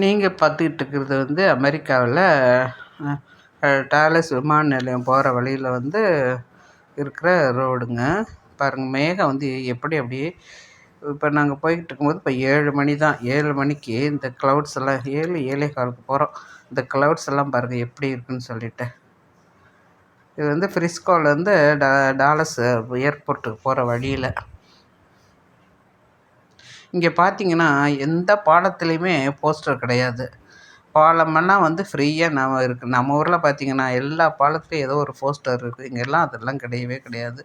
நீங்கள் பார்த்துக்கிட்டு இருக்கிறது வந்து அமெரிக்காவில் டாலஸ் விமான நிலையம் போகிற வழியில் வந்து இருக்கிற ரோடுங்க. பாருங்கள், மேகம் வந்து எப்படி அப்படியே இப்போ நாங்கள் போய்கிட்டு இருக்கும்போது இப்போ 7 மணி தான். 7 மணிக்கு இந்த க்ளவுட்ஸ் எல்லாம் 7-7:15 போகிறோம். இந்த க்ளவுட்ஸ் எல்லாம் பாருங்கள் எப்படி இருக்குன்னு சொல்லிட்டு. இது வந்து ஃப்ரிஸ்கோலேருந்து டாலஸ் ஏர்போர்ட்டுக்கு போகிற வழியில். இங்கே பார்த்தீங்கன்னா எந்த பாலத்துலேயுமே போஸ்டர் கிடையாது. பாலமெல்லாம் வந்து ஃப்ரீயாக நம்ம இருக்குது. நம்ம ஊரில் பார்த்தீங்கன்னா எல்லா பாலத்துலேயும் ஏதோ ஒரு போஸ்டர் இருக்குது. இங்கெல்லாம் அதெல்லாம் கிடையவே கிடையாது.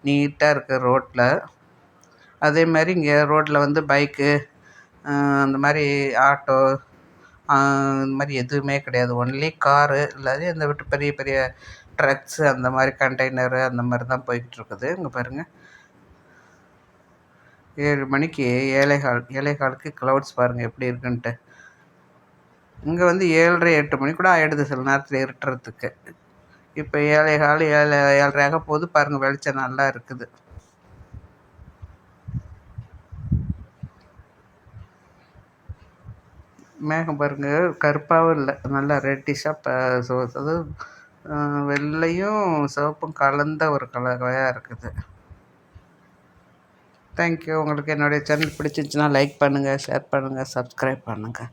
நீட்டாக இருக்குது ரோட்டில். அதே மாதிரி இங்கே ரோட்டில் வந்து பைக்கு அந்த மாதிரி ஆட்டோ இந்த மாதிரி எதுவுமே கிடையாது. ஒன்லி காரு இல்லாத இந்த விட்டு பெரிய பெரிய ட்ரக்ஸு அந்த மாதிரி கண்டெய்னரு அந்த மாதிரி தான் போய்கிட்டு இருக்குது. இங்கே பாருங்கள், 7 மணிக்கு 7:15க்கு க்ளவுட்ஸ் பாருங்கள் எப்படி இருக்குன்ட்டு. இங்கே வந்து 7:30-8 மணி கூட ஆகிடுது சில நேரத்தில் இருட்டுறதுக்கு. இப்போ 7:15 7:30 போது பாருங்கள், வெளிச்சம் நல்லா இருக்குது. மேகம் பாருங்கள், கருப்பாகவும் இல்லை, நல்லா ரெட்டிஷாக அதாவது வெள்ளையும் சிவப்பும் கலந்த ஒரு கலவையாக இருக்குது. தேங்க்யூ. உங்களுக்கு என்னுடைய சேனல் பிடிச்சிருந்துச்சின்னா லைக் பண்ணுங்கள், ஷேர் பண்ணுங்கள், சப்ஸ்கிரைப் பண்ணுங்கள்.